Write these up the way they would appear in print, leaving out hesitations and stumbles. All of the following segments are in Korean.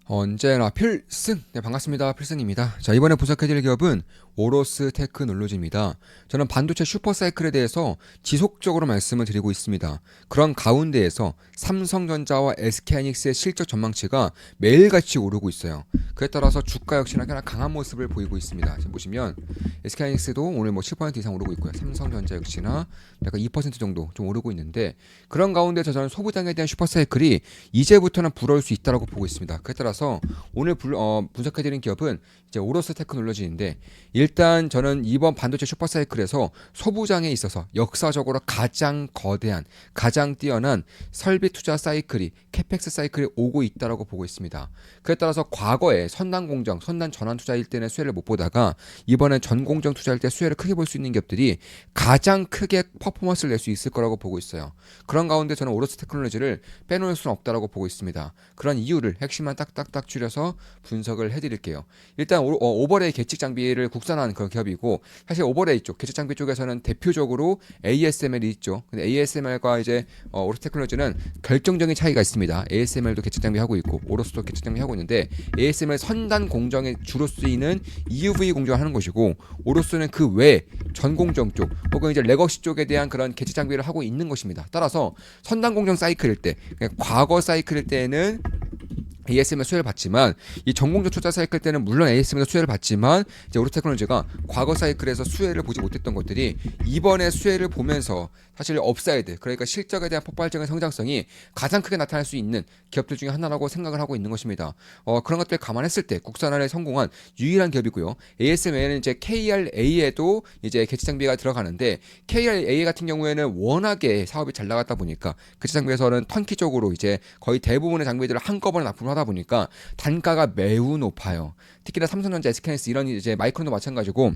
언제나 필승! 네, 반갑습니다. 필승입니다. 자, 이번에 분석해드릴 기업은 오로스 테크놀로지입니다. 저는 반도체 슈퍼사이클에 대해서 지속적으로 말씀을 드리고 있습니다. 그런 가운데에서 삼성전자와 SK하이닉스의 실적 전망치가 매일같이 오르고 있어요. 그에 따라서 주가 역시나 꽤나 강한 모습을 보이고 있습니다. 지금 보시면 SK하이닉스도 오늘 뭐 7% 이상 오르고 있고요. 삼성전자 역시나 약간 2% 정도 좀 오르고 있는데, 그런 가운데서 저는 소부장에 대한 슈퍼사이클이 이제부터는 불어올 수 있다고 보고 있습니다. 그에 따라서 오늘 분석해드린 기업은 이제 오로스 테크놀로지인데, 일단 저는 이번 반도체 슈퍼사이클에서 소부장에 있어서 역사적으로 가장 거대한, 가장 뛰어난 설비 투자 사이클이, 캐펙스 사이클이 오고 있다고 보고 있습니다. 그에 따라서 과거에 선단 공정, 선단 전환 투자일 때는 수혜를 못 보다가 이번엔 전 공정 투자일 때 수혜를 크게 볼 수 있는 기업들이 가장 크게 퍼포먼스를 낼 수 있을 거라고 보고 있어요. 그런 가운데 저는 오로스 테크놀로지를 빼놓을 수는 없다고 보고 있습니다. 그런 이유를 핵심만 딱딱딱 줄여서 분석을 해드릴게요. 일단 오버레이 계측 장비를 국산화한 그런 기업이고, 사실 오버레이 쪽, 계측 장비 쪽에서는 대표적으로 ASML이 있죠. 근데 ASML과 이제 오로스 테크놀로지는 결정적인 차이가 있습니다. ASML도 계측 장비 하고 있고 오로스도 계측 장비 하고 있는데, ASML 선단 공정에 주로 쓰이는 EUV 공정을 하는 것이고, 오로스는 그 외 전 공정 쪽 혹은 이제 레거시 쪽에 대한 그런 계측 장비를 하고 있는 것입니다. 따라서 선단 공정 사이클일 때, 과거 사이클일 때는 ASML 수혜를 받지만, 이 전공정 투자 사이클 때는 물론 ASML 수혜를 받지만 이제 오로스 테크놀로지가 과거 사이클에서 수혜를 보지 못했던 것들이 이번에 수혜를 보면서 사실 업사이드, 그러니까 실적에 대한 폭발적인 성장성이 가장 크게 나타날 수 있는 기업들 중에 하나라고 생각을 하고 있는 것입니다. 그런 것들을 감안했을 때 국산화에 성공한 유일한 기업이고요. ASML은 이제 KRA에도 이제 계측 장비가 들어가는데, KRA 같은 경우에는 워낙에 사업이 잘 나갔다 보니까 계측 장비에서는 턴키적으로 이제 거의 대부분의 장비들을 한꺼번에 납품을 하다 보니까 단가가 매우 높아요. 특히나 삼성전자, SK하이닉스 이런 이제 마이크론도 마찬가지고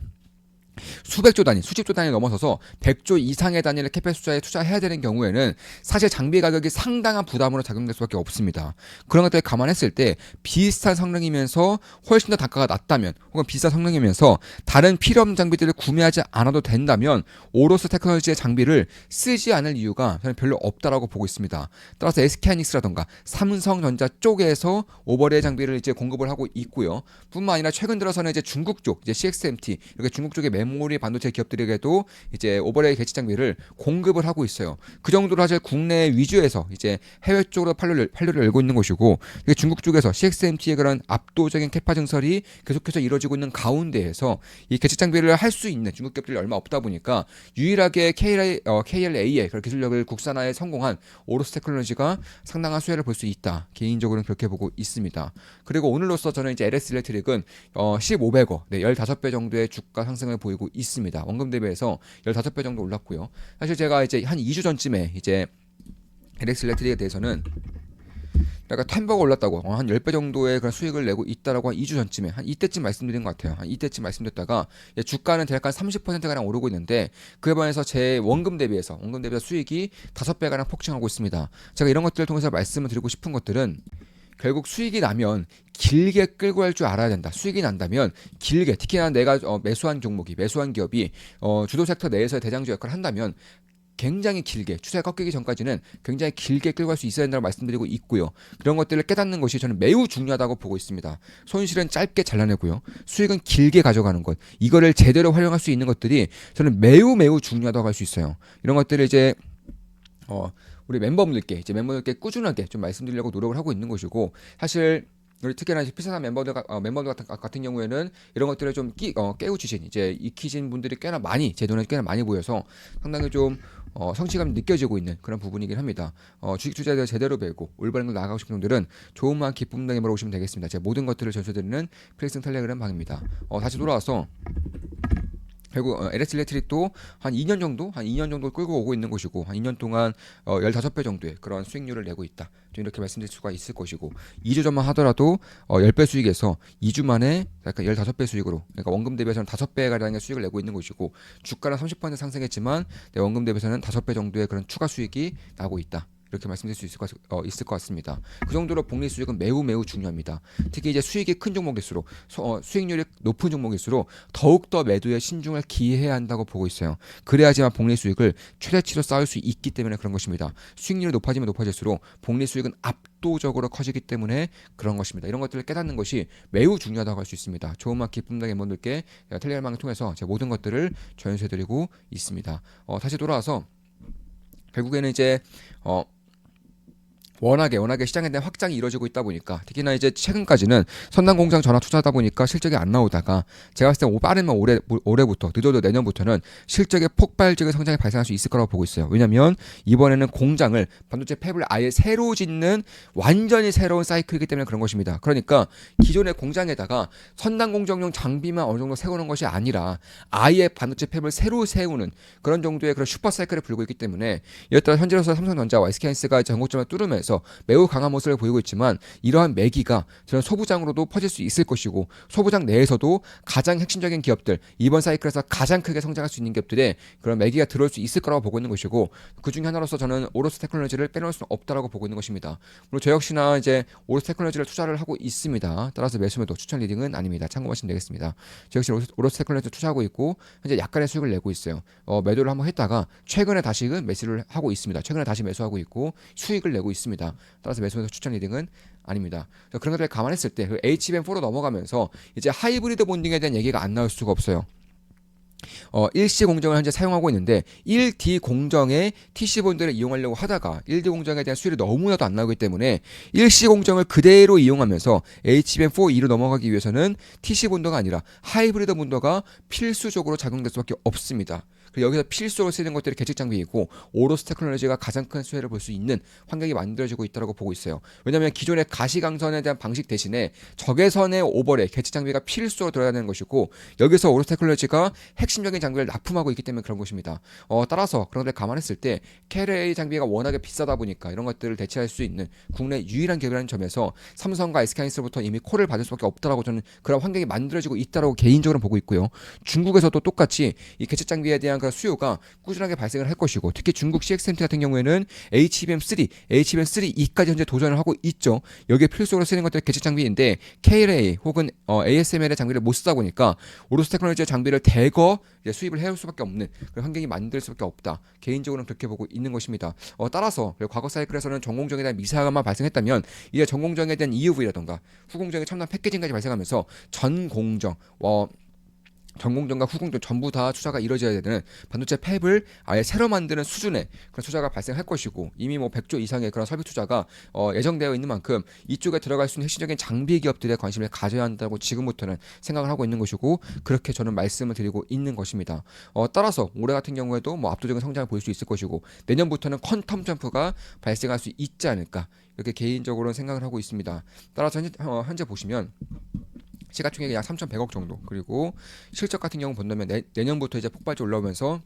수백조 단위, 수십조 단위 넘어서서 100조 이상의 단위를 캐펙스 투자에 투자해야 되는 경우에는 사실 장비 가격이 상당한 부담으로 작용될 수밖에 없습니다. 그런 것들을 감안했을 때 비슷한 성능이면서 훨씬 더 단가가 낮다면, 혹은 비싼 성능이면서 다른 필요 없는 장비들을 구매하지 않아도 된다면 오로스 테크놀로지의 장비를 쓰지 않을 이유가 저는 별로 없다라고 보고 있습니다. 따라서 SK하이닉스라던가 삼성전자 쪽에서 오버레이 장비를 이제 공급을 하고 있고요. 뿐만 아니라 최근 들어서는 이제 중국 쪽, 이제 CXMT, 이렇게 중국 쪽의 메모리 반도체 기업들에게도 이제 오버레이 계측 장비를 공급을 하고 있어요. 그 정도로 사실 국내 위주에서 이제 해외 쪽으로 판로를 열고 있는 것이고, 중국 쪽에서 CXMT의 그런 압도적인 캐파 증설이 계속해서 이루어지고 있는 가운데에서 이 계측 장비를 할 수 있는 중국 기업들이 얼마 없다 보니까 유일하게 KLA의 그런 기술력을 국산화에 성공한 오로스 테크놀로지가 상당한 수혜를 볼 수 있다. 개인적으로는 그렇게 보고 있습니다. 그리고 오늘로써 저는 이제 LS 일렉트릭은 1,500억, 네, 15배 정도의 주가 상승을 보이고 있습니다. 원금 대비해서 15배 정도 올랐고요. 사실 제가 이제 한 2주 전쯤에 이제 LS 일렉트릭에 대해서는 약간 10배가 올랐다고, 한 10배 정도의 그런 수익을 내고 있다라고 한 2주 전쯤에, 한 이때쯤 말씀드린 것 같아요. 한 이때쯤 말씀드렸다가 주가는 대략 한 30%가량 오르고 있는데, 그에 반해서 제 원금 대비해서 수익이 5배가량 폭증하고 있습니다. 제가 이런 것들을 통해서 말씀을 드리고 싶은 것들은, 결국 수익이 나면 길게 끌고 갈 줄 알아야 된다. 수익이 난다면 길게, 특히나 내가 매수한 종목이, 매수한 기업이 주도 섹터 내에서의 대장주 역할을 한다면 굉장히 길게, 추세가 꺾이기 전까지는 굉장히 길게 끌고 갈 수 있어야 된다고 말씀드리고 있고요. 그런 것들을 깨닫는 것이 저는 매우 중요하다고 보고 있습니다. 손실은 짧게 잘라내고요, 수익은 길게 가져가는 것, 이거를 제대로 활용할 수 있는 것들이 저는 매우 매우 중요하다고 할 수 있어요. 이런 것들을 이제 우리 멤버분들께 꾸준하게 좀 말씀드리려고 노력을 하고 있는 것이고, 사실 우리 특히나 필사산 멤버들 같은 경우에는 이런 것들을 좀 깨우치신, 이제 익히신 분들이 제 눈에 꽤나 많이 보여서 상당히 좀 성취감이 느껴지고 있는 그런 부분이긴 합니다. 주식 투자에 대해 제대로 배우고 올바른 걸 나아가고 싶은 분들은 좋은 마음 기쁨 등으로 오시면 되겠습니다. 제가 모든 것들을 전수드리는 필승 텔레그램 방입니다. 다시 돌아와서 결국 LS 일렉트릭도 한 2년 정도 끌고 오고 있는 것이고, 한 2년 동안 15배 정도의 그런 수익률을 내고 있다. 좀 이렇게 말씀드릴 수가 있을 것이고, 2주 전만 하더라도 10배 수익에서 2주 만에 약간 15배 수익으로, 그러니까 원금 대비해서는 5배가량의 수익을 내고 있는 것이고, 주가는 30% 상승했지만 원금 대비해서는 5배 정도의 그런 추가 수익이 나고 있다. 이렇게 말씀드릴 수 있을 것 같습니다. 그 정도로 복리 수익은 매우 매우 중요합니다. 특히 이제 수익이 큰 종목일수록 수익률이 높은 종목일수록 더욱더 매도에 신중을 기해야 한다고 보고 있어요. 그래야지만 복리 수익을 최대치로 쌓을 수 있기 때문에 그런 것입니다. 수익률이 높아지면 높아질수록 복리 수익은 압도적으로 커지기 때문에 그런 것입니다. 이런 것들을 깨닫는 것이 매우 중요하다고 할 수 있습니다. 좋은 맛 기쁨 당의 멤버들께 텔레그램을 통해서 제 모든 것들을 전수해드리고 있습니다. 다시 돌아와서 결국에는 이제 워낙에 시장에 대한 확장이 이루어지고 있다 보니까 특히나 이제 최근까지는 선단공장 전환 투자하다 보니까 실적이 안 나오다가 제가 봤을 때 빠르면 올해부터 늦어도 내년부터는 실적의 폭발적인 성장이 발생할 수 있을 거라고 보고 있어요. 왜냐하면 이번에는 공장을 반도체 팹을 아예 새로 짓는 완전히 새로운 사이클이기 때문에 그런 것입니다. 그러니까 기존의 공장에다가 선단공정용 장비만 어느 정도 세우는 것이 아니라 아예 반도체 팹을 새로 세우는 그런 정도의 그런 슈퍼 사이클을 불고 있기 때문에 이에 따라 현재로서 삼성전자와 SK하이닉스가 전고점을 뚫으면서 매우 강한 모습을 보이고 있지만 이러한 매기가 저는 소부장으로도 퍼질 수 있을 것이고 소부장 내에서도 가장 핵심적인 기업들 이번 사이클에서 가장 크게 성장할 수 있는 기업들의 그런 매기가 들어올 수 있을 거라고 보고 있는 것이고 그 중에 하나로서 저는 오로스 테크놀로지를 빼놓을 수는 없다라고 보고 있는 것입니다. 물론 저 역시나 이제 오로스 테크놀로지를 투자를 하고 있습니다. 따라서 매수매도 추천 리딩은 아닙니다. 참고하시면 되겠습니다. 저 역시 오로스 테크놀로지 투자하고 있고 현재 약간의 수익을 내고 있어요. 매도를 한번 했다가 최근에 다시금 매수를 하고 있습니다. 최근에 다시 매수하고 있고 수익을 내고 있습니다. 따라서 매수에서 추천 리딩은 아닙니다. 그런 것들을 감안했을 때 HBM4로 넘어가면서 이제 하이브리드 본딩에 대한 얘기가 안 나올 수가 없어요. 1C 공정을 현재 사용하고 있는데 1D 공정의 TC 본드를 이용하려고 하다가 1D 공정에 대한 수율이 너무나도 안 나오기 때문에 1C 공정을 그대로 이용하면서 HBM4E로 넘어가기 위해서는 TC 본드가 아니라 하이브리드 본드가 필수적으로 작용될 수밖에 없습니다. 그리고 여기서 필수로 쓰이는 것들이 계측 장비이고 오로스 테크놀로지가 가장 큰 수혜를 볼 수 있는 환경이 만들어지고 있다고 보고 있어요. 왜냐하면 기존의 가시강선에 대한 방식 대신에 적외선의 오버레이 계측 장비가 필수로 들어야 되는 것이고 여기서 오로스 테크놀로지가 핵심적인 장비를 납품하고 있기 때문에 그런 것입니다. 따라서 그런 것들 감안했을 때 KLA 장비가 워낙에 비싸다 보니까 이런 것들을 대체할 수 있는 국내 유일한 기업이라는 점에서 삼성과 SK하이닉스로부터 이미 콜을 받을 수밖에 없다라고 저는 그런 환경이 만들어지고 있다라고 개인적으로 보고 있고요. 중국에서도 똑같이 이 계측 장비에 대한 그 수요가 꾸준하게 발생을 할 것이고 특히 중국 CXMT 같은 경우에는 HBM3, HBM3E까지 현재 도전을 하고 있죠. 여기에 필수적으로 쓰이는 것들이 계측 장비인데 KLA 혹은 ASML의 장비를 못 쓰다 보니까 오로스 테크놀로지의 장비를 대거 이제 수입을 해올 수밖에 없는 그런 환경이 만들 수밖에 없다. 개인적으로는 그렇게 보고 있는 것입니다. 따라서 과거 사이클에서는 전공정에 대한 미사가만 발생했다면 이제 전공정에 대한 EUV라던가 후공정의 첨단 패키징까지 발생하면서 전공정 전공정과 후공정 전부 다 투자가 이루어져야 되는 반도체 팹을 아예 새로 만드는 수준의 그런 투자가 발생할 것이고 이미 100조 이상의 그런 설비 투자가 예정되어 있는 만큼 이쪽에 들어갈 수 있는 핵심적인 장비 기업들에 관심을 가져야 한다고 지금부터는 생각을 하고 있는 것이고 그렇게 저는 말씀을 드리고 있는 것입니다. 따라서 올해 같은 경우에도 압도적인 성장을 보일 수 있을 것이고 내년부터는 퀀텀 점프가 발생할 수 있지 않을까 이렇게 개인적으로는 생각을 하고 있습니다. 따라서 현재 보시면 시가총액이 약 3,100억 정도 그리고 실적 같은 경우 본다면 내년부터 이제 폭발적으로 올라오면서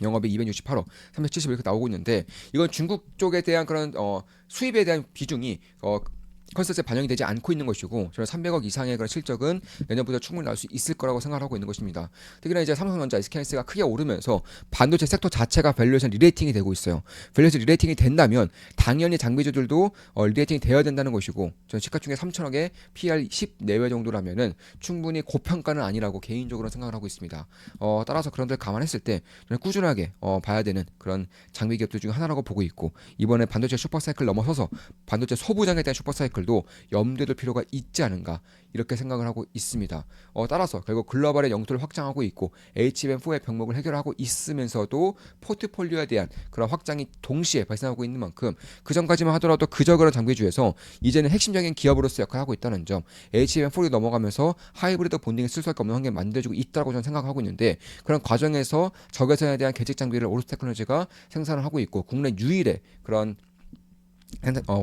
영업이 268억, 370억 이렇게 나오고 있는데 이건 중국 쪽에 대한 그런 수입에 대한 비중이 컨센서스에 반영이 되지 않고 있는 것이고 저는 300억 이상의 그런 실적은 내년부터 충분히 나올 수 있을 거라고 생각을 하고 있는 것입니다. 특히나 이제 삼성전자, SK하이닉스가 크게 오르면서 반도체 섹터 자체가 밸류에이션 리레이팅이 되고 있어요. 밸류에이션 리레이팅이 된다면 당연히 장비주들도 리레이팅이 되어야 된다는 것이고 저는 시가총액 3천억에 PR 10 내외 정도라면은 충분히 고평가는 아니라고 개인적으로 생각을 하고 있습니다. 따라서 그런 데를 감안했을 때 저는 꾸준하게 봐야 되는 그런 장비 기업들 중에 하나라고 보고 있고 이번에 반도체 슈퍼사이클 넘어서서 반도체 소부장에 대한 슈퍼사이클 도 염두에 둘 필요가 있지 않은가 이렇게 생각을 하고 있습니다. 따라서 결국 글로벌의 영토를 확장하고 있고 HBM4의 병목을 해결하고 있으면서도 포트폴리오에 대한 그런 확장이 동시에 발생하고 있는 만큼 그 전까지만 하더라도 그저 그런 장비주에서 이제는 핵심적인 기업으로서 역할을 하고 있다는 점 HBM4로 넘어가면서 하이브리드 본딩을 쓸 수밖에 없는 환경을 만들어주고 있다고 저는 생각하고 있는데 그런 과정에서 적외선에 대한 계측 장비를 오로스 테크놀로지가 생산을 하고 있고 국내 유일의 그런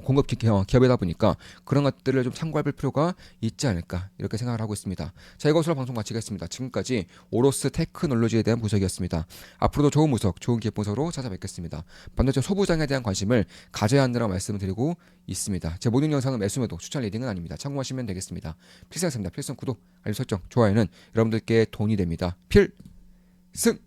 공급 기업이다 보니까 그런 것들을 좀 참고할 필요가 있지 않을까 이렇게 생각을 하고 있습니다. 자, 이것으로 방송 마치겠습니다. 지금까지 오로스 테크놀로지에 대한 분석이었습니다. 앞으로도 좋은 분석, 좋은 기업 분석으로 찾아뵙겠습니다. 반도체 소부장에 대한 관심을 가져야 한다고 말씀을 드리고 있습니다. 제 모든 영상은 매수매도 추천 리딩은 아닙니다. 참고하시면 되겠습니다. 필승입니다. 필승 구독, 알림 설정, 좋아요는 여러분들께 돈이 됩니다. 필승!